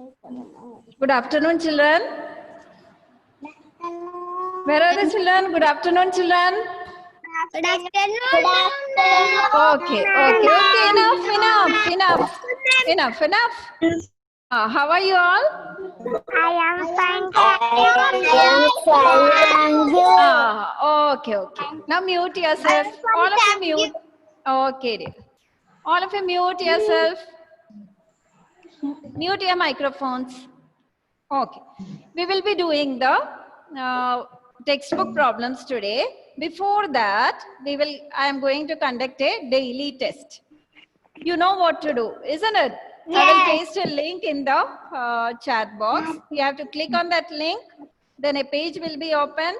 Good afternoon, children. Where are the children? Good afternoon, children. Good afternoon. Okay. Enough. How are you all? I am fine. Thank you. Okay. Now mute yourself. All of you mute. Okay, dear. All of you mute yourself. Mute your microphones. Okay. We will be doing the textbook problems today. Before that, I am going to conduct a daily test. You know what to do, isn't it? Yes. I will paste a link in the chat box. You have to click on that link. Then a page will be opened.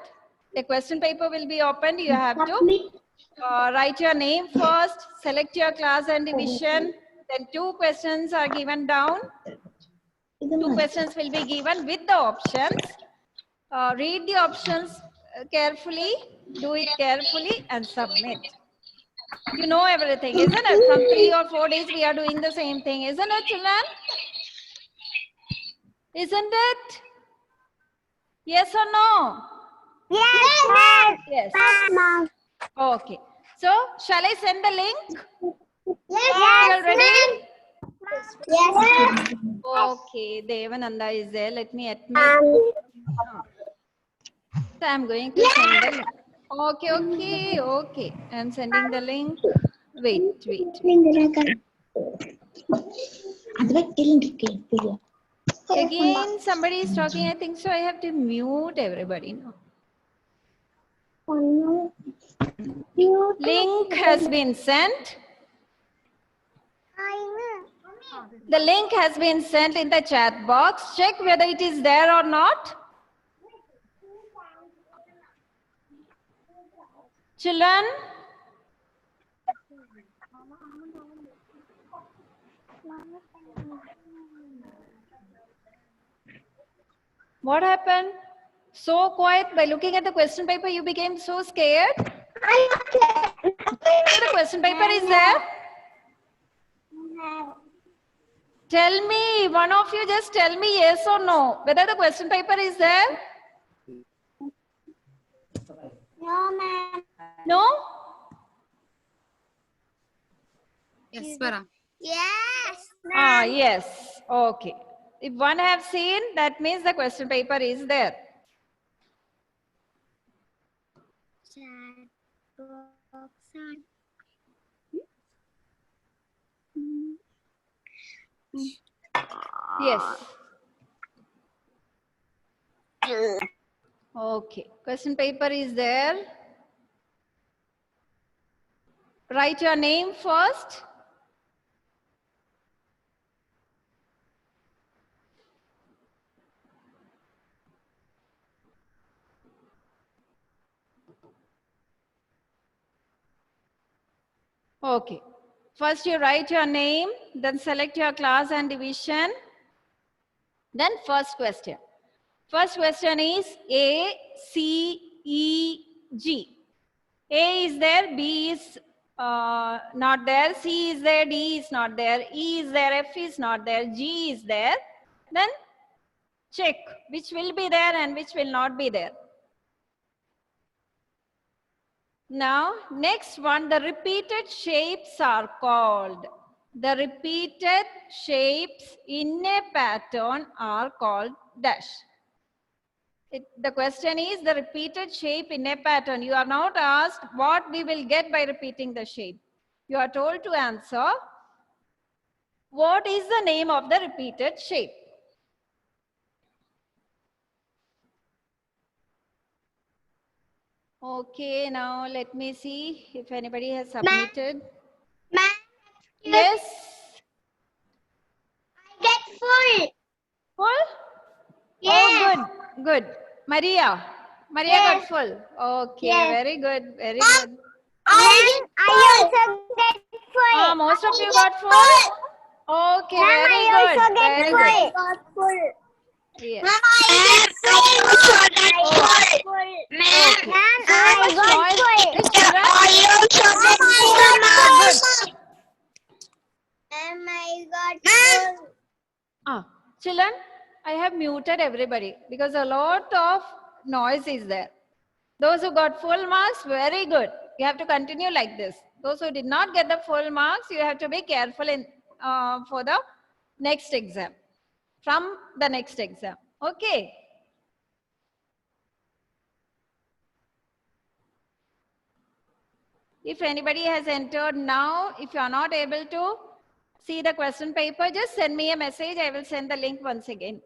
The question paper will be opened. You have to write your name first, select your class and division. Then 2 questions are given down. 2 questions will be given with the options. Read the options carefully, do it carefully and submit. You know everything, isn't it? From 3 or 4 days we are doing the same thing, isn't it, children? Isn't it? Yes or no? Yes, Ma'am. Okay. So, shall I send the link? Yes, You all ready? Yes. Okay, Devananda is there. Let me admit. So, I am going to send the link. Okay. I am sending the link. Wait. Again, somebody is talking. I think so. I have to mute everybody now. Link has been sent. The link has been sent in the chat box. Check whether it is there or not. Children? What happened? So quiet. By looking at the question paper, you became so scared. The question paper is there. Tell me, one of you just tell me yes or no, whether the question paper is there. No, ma'am. No? Yes, Swara. Yes. Yes. Okay. If one have seen, that means the question paper is there. Yes. Okay. Question paper is there. Write your name first. Okay. First you write your name, then select your class and division. Then first question. First question is A, C, E, G. A is there, B is not there, C is there, D is not there, E is there, F is not there, G is there. Then check which will be there and which will not be there. Now, next one, the repeated shapes are called. The repeated shapes in a pattern are called dash. The question is the repeated shape in a pattern. You are not asked what we will get by repeating the shape. You are told to answer what is the name of the repeated shape. Okay, now let me see if anybody has submitted. Ma'am. Yes. I get full. Full? Yes. Oh, good. Maria Yes. got full. Okay, Yes. very good. I also get full. Most of you got full? Okay, Ma'am, very I good. also get Very full. good. Got full. Yes. Ma'am, I also get full. Ma'am, I got full. Which children? Ma'am, I got full. Children, I have muted everybody because a lot of noise is there. Those who got full marks, very good. You have to continue like this. Those who did not get the full marks, you have to be careful in for the next exam, from the next exam. Okay. If anybody has entered now, if you are not able to see the question paper, just send me a message. I will send the link once again.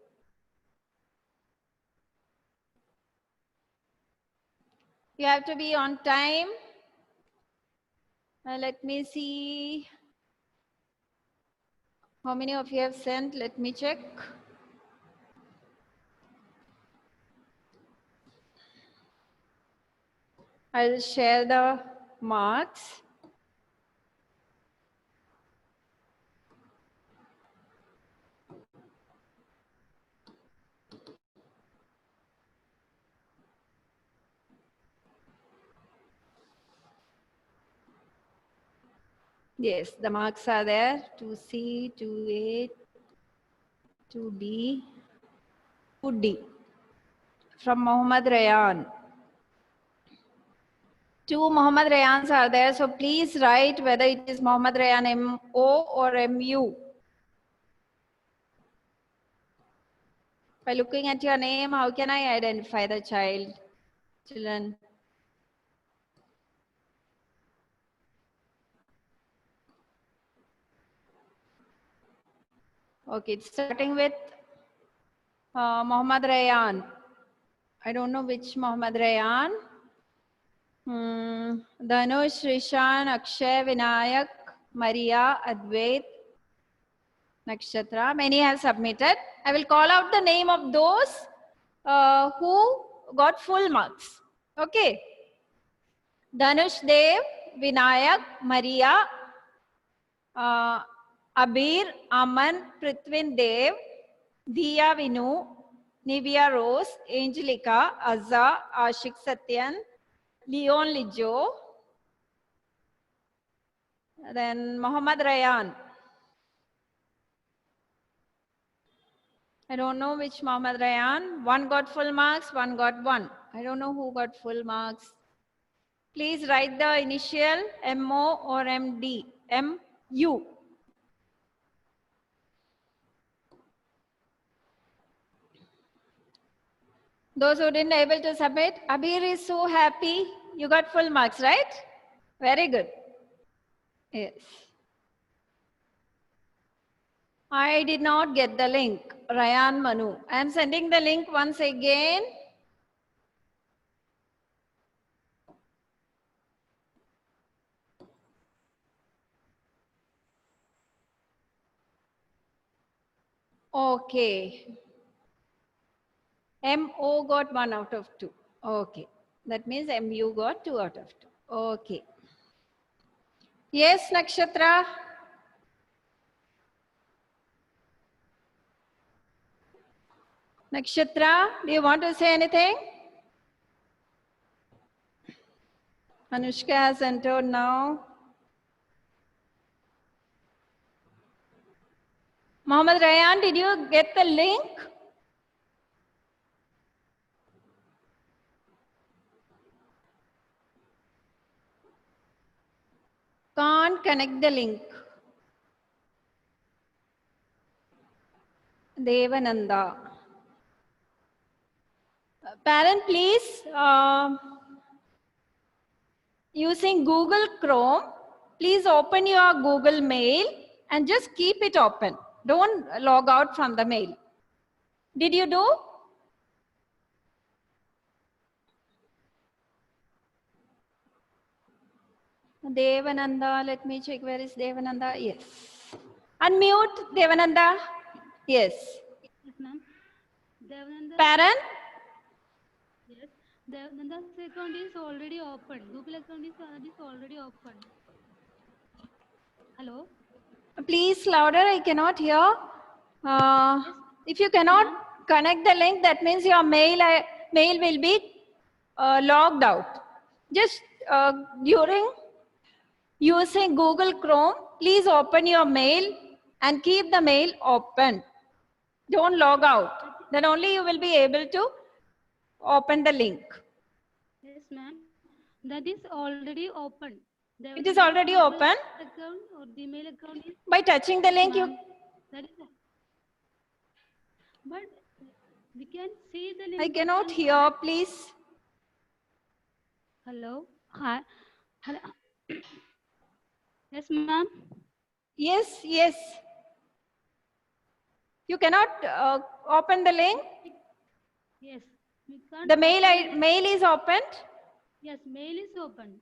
You have to be on time. Let me see how many of you have sent. Let me check. I'll share the marks. Yes, the marks are there. 2C, 2A, 2B, 2D. From Mohammad Rayan. 2 Mohammad Rayans are there. So please write whether it is Mohammad Rayan MO or MU. By looking at your name, how can I identify the child? Children. Okay, it's starting with Mohammad Rayan. I don't know which Mohammad Rayan. Dhanush, Rishan, Akshay, Vinayak, Maria, Advait, Nakshatra. Many have submitted. I will call out the name of those who got full marks. Okay. Dhanush Dev, Vinayak, Maria, Abir, Aman, Prithvin Dev, Diya Vinu, Nivia Rose, Angelica, Azza, Ashik Satyan, Leon Lijo, then Mohammad Rayan. I don't know which Mohammad Rayan. One got full marks, one got 1. I don't know who got full marks. Please write the initial MO or MD, MU. Those who didn't able to submit, Abir is so happy. You got full marks, right? Very good. Yes. I did not get the link. Rayan Manu. I am sending the link once again. Okay. MO got 1 out of 2. Okay. That means MU got 2 out of 2. Okay. Yes, Nakshatra. Nakshatra, do you want to say anything? Anushka has entered now. Mohammad Rayan, did you get the link? Can't connect the link. Devananda. Parent, please, using Google Chrome, please open your Google Mail and just keep it open. Don't log out from the mail. Did you do? Devananda, let me check where is Devananda. Yes. Unmute Devananda. Yes. Yes, ma'am. Devananda. Parent? Yes. Devananda's account is already open. Google account is already open. Hello? Please louder, I cannot hear. If you cannot connect the link, that means your mail will be logged out. Just during using Google Chrome, please open your mail and keep the mail open. Don't log out. Then only you will be able to open the link. Yes, ma'am. That is already open. It is already open. Account or Gmail account is. By touching the link, you. That is. But we can see the link. I cannot hear. Please. Hello. Hi. Hello. Yes, ma'am. Yes, yes. You cannot open the link. Yes. We can't. The mail is opened. Yes, mail is open.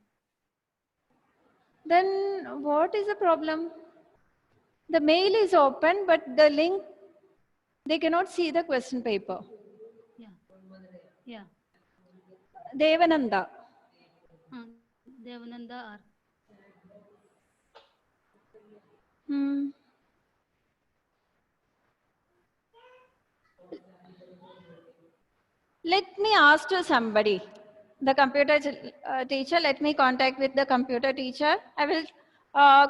Then what is the problem? The mail is open, but the link, they cannot see the question paper. Yeah. Yeah. Devananda. Devananda R. Let me ask to somebody. The computer teacher, let me contact with the computer teacher. I will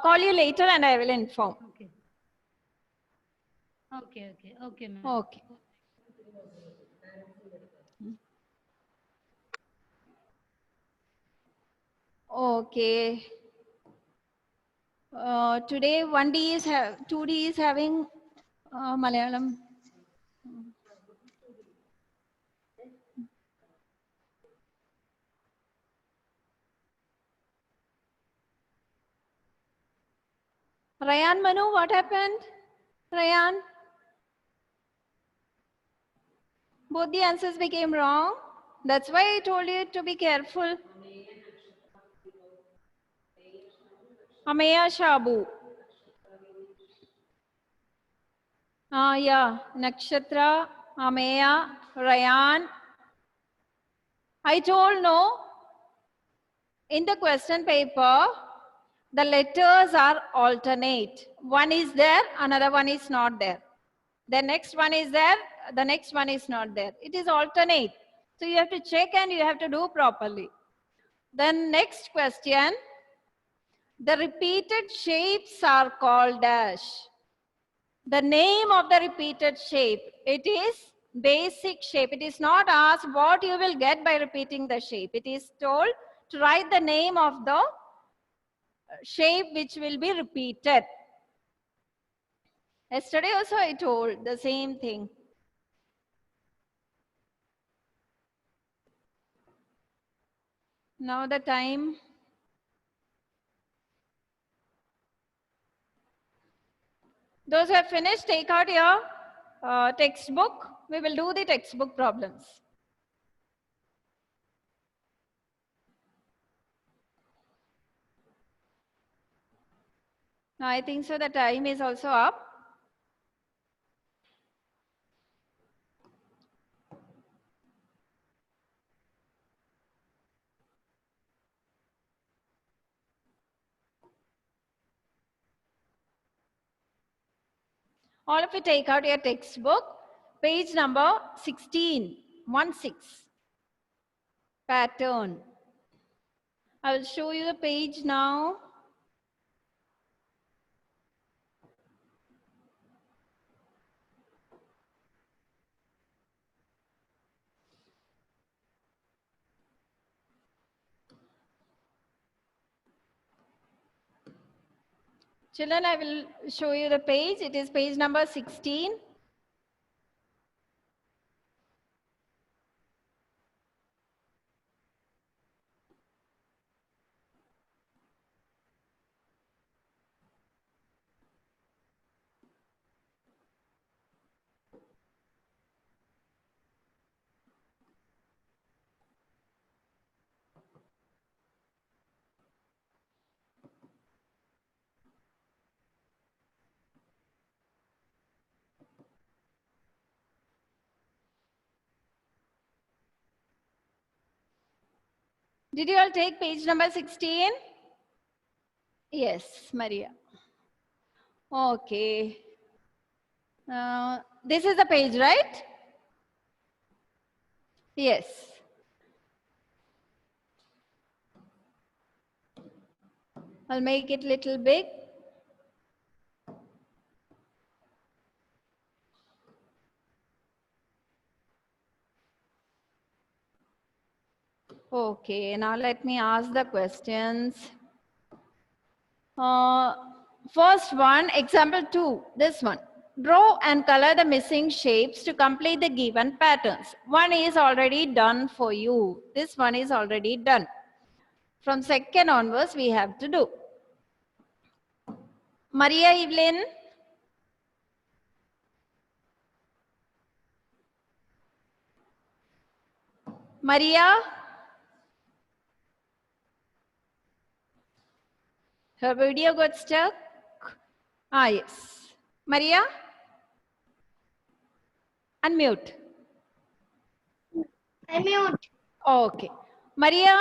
call you later and I will inform. Okay. Okay, ma'am. Okay. Okay. Today 1D is 2D is having Malayalam. Rayan Manu, what happened? Rayan? Both the answers became wrong. That's why I told you to be careful. Ameya Shabu. Yeah. Nakshatra, Ameya, Rayan. I told no. In the question paper, the letters are alternate. One is there, another one is not there. The next one is there, the next one is not there. It is alternate. So you have to check and you have to do properly. Then next question. The repeated shapes are called dash. The name of the repeated shape, it is basic shape. It is not asked what you will get by repeating the shape. It is told to write the name of the shape which will be repeated. Yesterday also I told the same thing. Now the time. Those who have finished, take out your textbook. We will do the textbook problems. Now I think so the time is also up. All of you take out your textbook, page number 16, 16. Pattern. I will show you the page now. Children, I will show you the page. It is page number 16. Did you all take page number 16? Yes, Maria. Okay. This is the page, right? Yes. I'll make it little big. Okay, now let me ask the questions. First one, example 2, this one. Draw and color the missing shapes to complete the given patterns. One is already done for you. This one is already done. From second onwards, we have to do. Maria Evelyn. Maria. Her video got stuck. Ah, yes. Maria. Unmute. Unmute. Okay. Maria,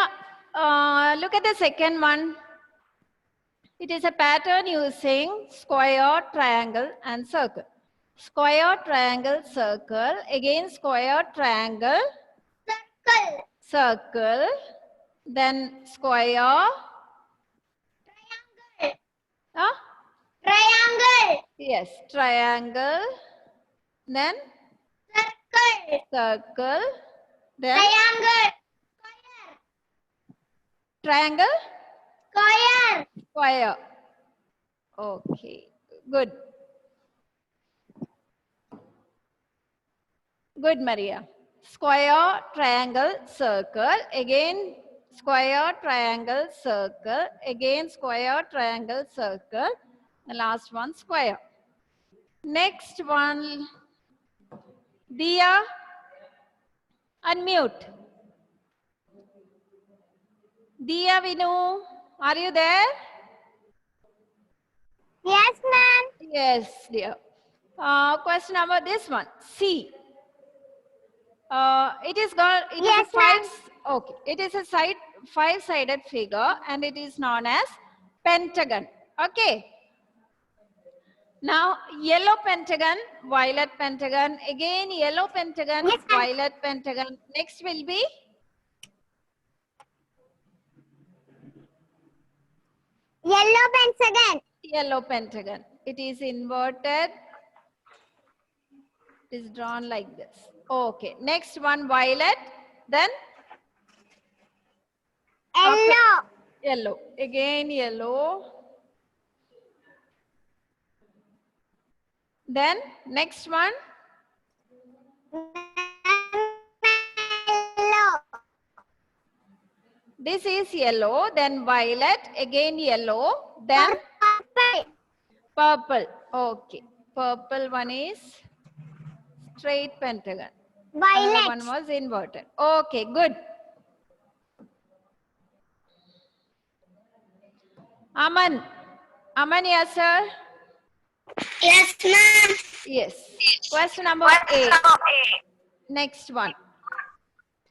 look at the second one. It is a pattern using square, triangle, and circle. Square, triangle, circle. Again, square, triangle, Circle. circle. Then square. Triangle. Huh? Triangle. Yes, triangle. Then Circle. circle. Then Triangle. triangle, Square. square. Okay, good. Good, Maria. Square, triangle, circle. Again, square, triangle, circle. Again, square, triangle, circle. The last one, square. Next one, Dia, unmute. Dia Vinu, are you there? Yes, ma'am. Yes, dear. Question number this one. C. It is called. It Yes, is a okay. It is a five-sided figure, and it is known as pentagon. Okay. Now, yellow pentagon, violet pentagon. Again, yellow pentagon, Yes, ma'am. violet pentagon. Next will be Yellow pentagon. yellow pentagon. It is inverted. It is drawn like this. Okay. Next one, violet. Then Yellow. yellow. Again, yellow. Then next one, Yellow. this is yellow. Then violet. Again, yellow. Then Purple. purple. Okay. Purple one is straight pentagon. Another Violet. one was inverted. Okay, good. Aman. Aman, yes, sir? Yes, ma'am. Yes. Question number 8. Next one.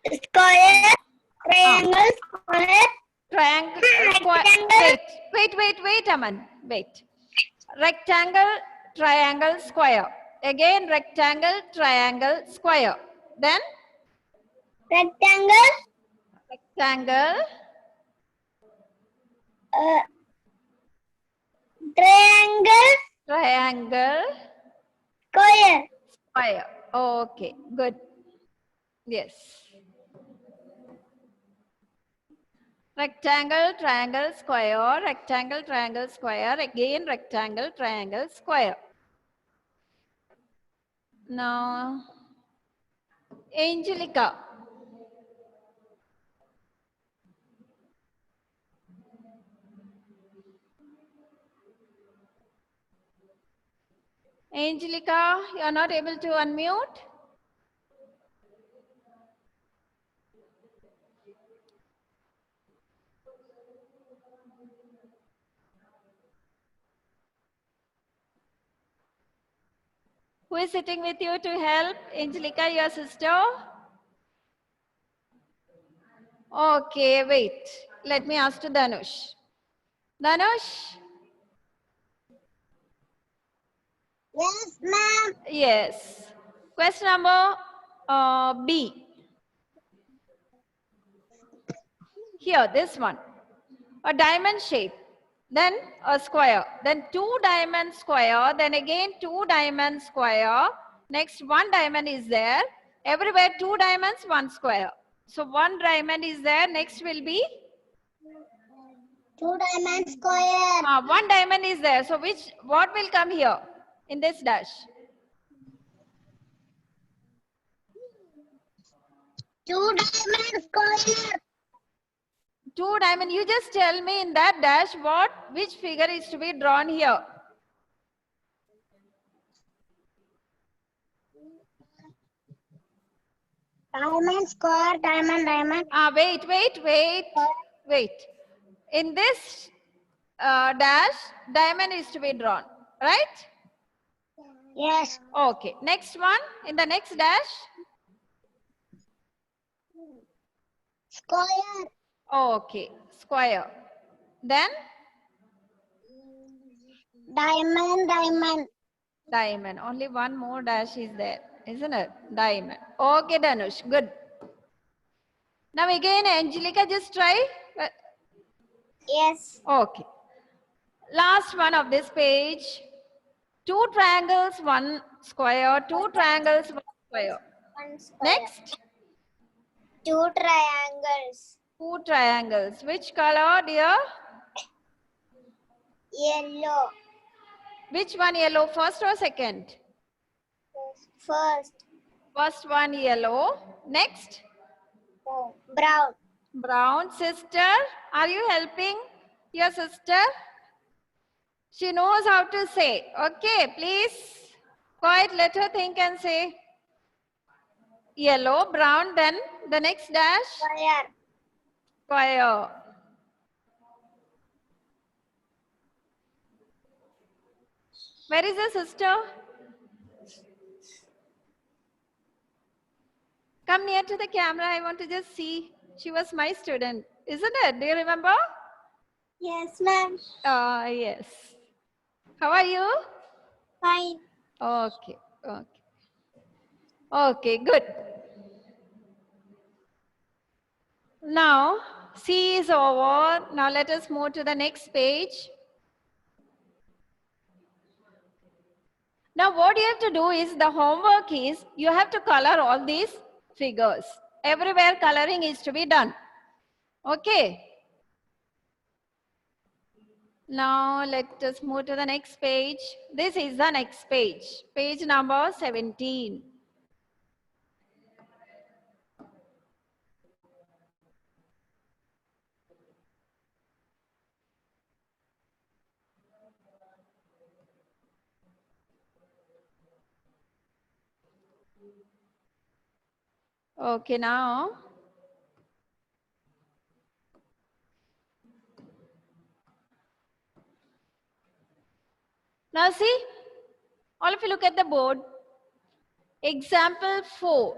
Square. Triangle. Square. Triangle. Square. Rectangle. Wait, Aman. Wait. Rectangle, triangle, square. Again, rectangle, triangle, square. Then Rectangle. rectangle, Triangle. triangle, Square. square. Okay, good. Yes. Rectangle, triangle, square, rectangle, triangle, square, again rectangle, triangle, square. Now, Angelica. Angelica, you are not able to unmute? Who is sitting with you to help? Angelica, your sister? Okay, wait. Let me ask to Dhanush. Dhanush? Yes, ma'am. Yes. Question number B. Here, this one. A diamond shape, then a square, then 2 diamond square, then again 2 diamond square. Next 1 diamond is there. Everywhere 2 diamonds, 1 square. So one diamond is there. Next will be 2-diamond square. one diamond is there. So what will come here in this dash? 2-diamond square. 2 diamond. You just tell me in that dash which figure is to be drawn here. Diamond square, diamond. Wait. In this dash, diamond is to be drawn, right? Yes. Okay. Next one, in the next dash. Square. Okay, square. Then Diamond. Only one more dash is there, isn't it? Diamond. Okay, Dhanush. Good. Now again, Angelica, just try. Yes. Okay. Last one of this page. 2 triangles, 1 square. 2 triangles, 1 square. One square. Next. 2 triangles. 2 triangles. Which color, dear? Yellow. Which one yellow? First or second? First. First one yellow. Next. Brown. Brown. Sister, are you helping your sister? She knows how to say. Okay, please. Quiet, let her think and say. Yellow, brown, then the next dash. Square. Square. Where is the sister? Come near to the camera. I want to just see. She was my student, isn't it? Do you remember? Yes, ma'am. Yes. How are you? Fine. Okay. Okay, good. Now, C is over. Now let us move to the next page. Now what you have to do is, the homework is, you have to color all these figures. Everywhere coloring is to be done. Okay. Now let us move to the next page. This is the next page. Page number 17. Okay, now. Now see, all of you look at the board. Example 4.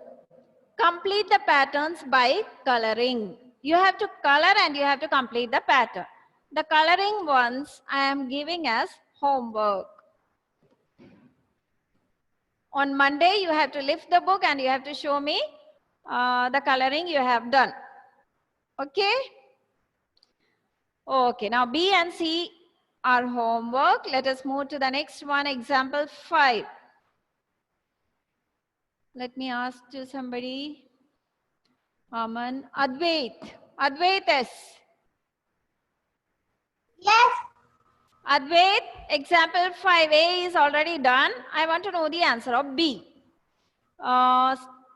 Complete the patterns by coloring. You have to color and you have to complete the pattern. The coloring ones I am giving as homework. On Monday, you have to lift the book and you have to show me the coloring you have done. Okay? Okay, now B and C are homework. Let us move to the next one, example 5. Let me ask to somebody. Aman, Advait. Advait S. Yes. Advait, example 5A is already done. I want to know the answer of B.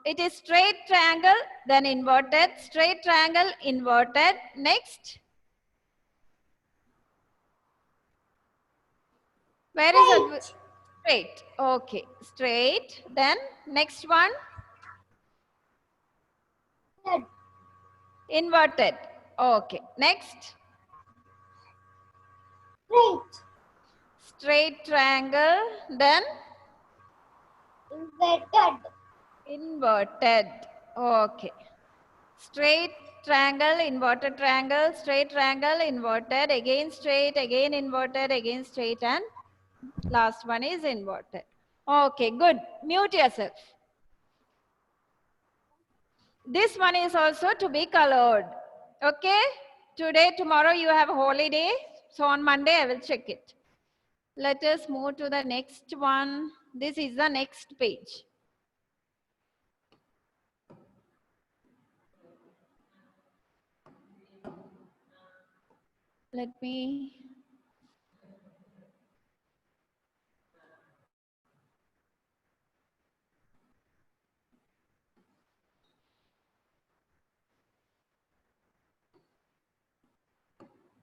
It is straight triangle, then inverted, straight triangle, inverted. Next. Where is it? Straight. Okay, straight. Then next one. Inverted. Okay, next. Straight. Straight triangle, then Inverted. inverted. Okay. Straight triangle, inverted triangle, straight triangle, inverted, again straight, again inverted, again straight, and last one is inverted. Okay, good. Mute yourself. This one is also to be colored. Okay? Today, tomorrow you have a holiday. So on Monday, I will check it. Let us move to the next one. This is the next page. let me.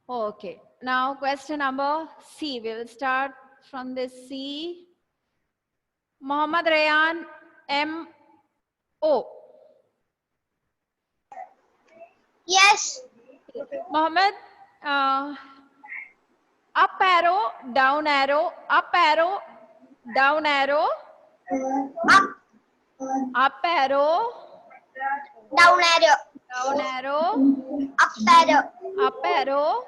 Okay, now question number C. We will start from this C. Mohammad Rayan M.O. Yes. Mohammed, up arrow, down arrow, up arrow, down arrow, Up. up arrow, Down arrow. down arrow, Up arrow. up arrow,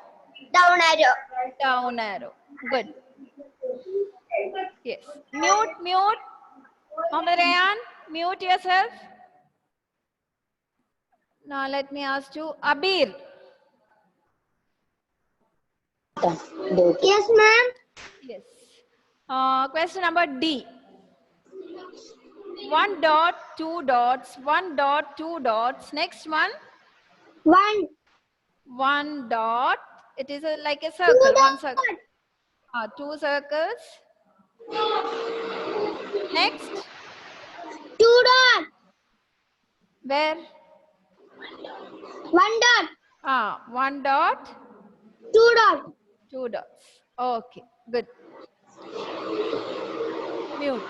Down arrow. down arrow. Good. Yes. Mute, mute. Mohammed Rayan, mute yourself. Now let me ask you, Abir. Yes, ma'am. Yes. Question number D. 1 dot, 2 dots, 1 dot, 2 dots. Next one. 1. 1 dot. It is like a circle. 1 circle. 2 circles. Next. 2 dot. Where? 1 dot. 1 dot. 2 dot. 2 dots. Okay. Good. Mute.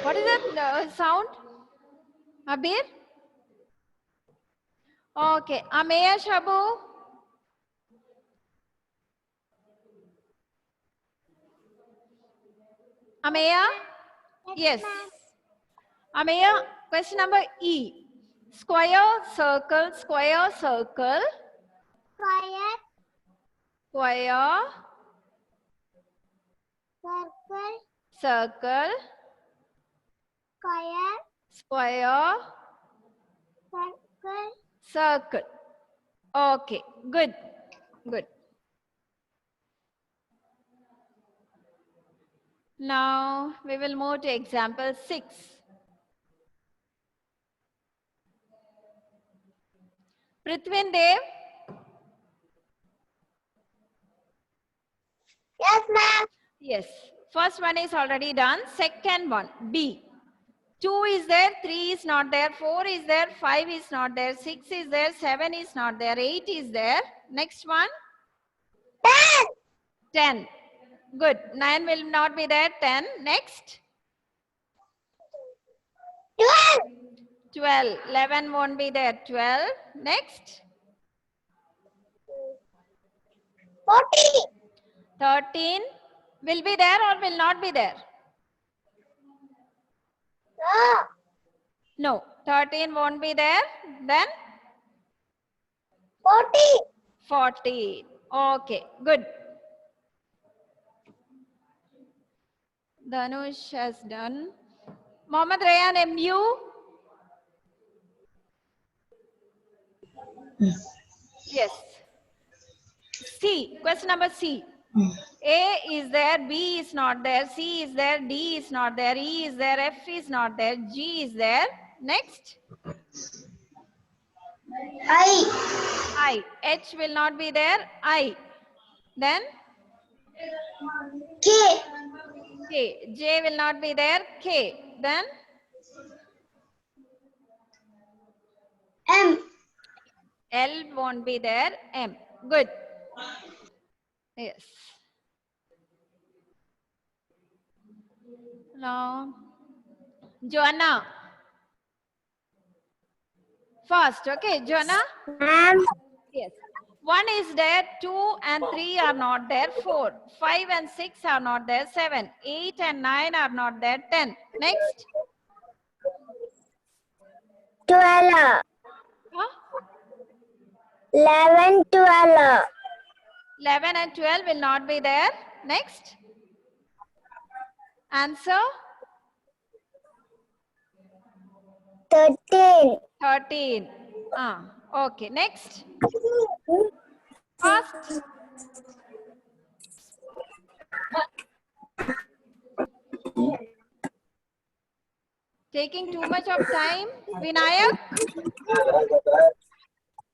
What is that sound? Abir? Okay. Ameya Shabu? Ameya? Yes. Ameya, question number E. Square, circle, square, circle, Square. square, Circle. circle, Square. square, Circle. circle. Okay, good, good. Now we will move to example 6. Prithvin Dev, Yes, ma'am. yes. First one is already done. Second one, B. 2 is there, 3 is not there, 4 is there, 5 is not there, 6 is there, 7 is not there, 8 is there. Next one, 10. Good. 9 will not be there. 10. Next, 12. 12. 11 won't be there. 12. Next, 14. 13 will be there or will not be there? No. No. 13 won't be there. Then 14. 14. Okay. Good. Dhanush has done. Mohammad Rayan MU. Yes. C. Question number C. A is there, B is not there, C is there, D is not there, E is there, F is not there, G is there. Next, I. H will not be there, I. Then K. K. J will not be there, K. Then M. L won't be there, M. Good. Yes. Now, Joanna. First, okay, Joanna? Ma'am. Yes. 1 is there, 2 and 3 are not there, 4. 5 and 6 are not there, 7. 8 and 9 are not there, 10. Next. 12. Huh? 11. 12. 11 and 12 will not be there. Next. Answer? 13. 13. Okay, next. First. Taking too much of time. Vinayak?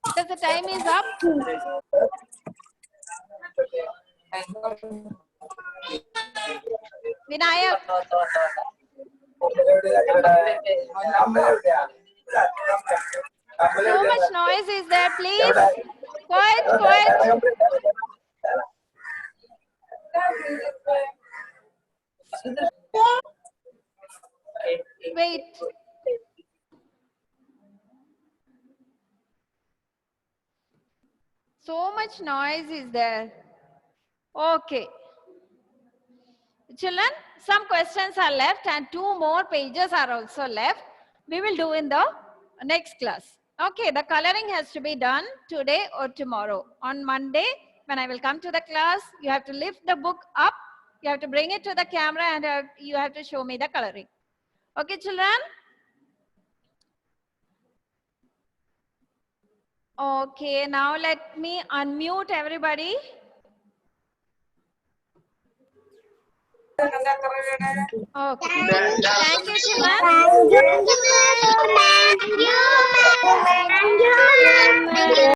Because the time is up. Vinayak. So much noise is there, please. Quiet, quiet. Wait. So much noise is there. Okay. Children, some questions are left and 2 more pages are also left. We will do in the next class. Okay, the coloring has to be done today or tomorrow. On Monday, when I will come to the class, you have to lift the book up. You have to bring it to the camera and you have to show me the coloring. Okay, children? Okay, now let me unmute everybody. Okay. Thank you, children. Thank you, ma'am. Thank you, ma'am.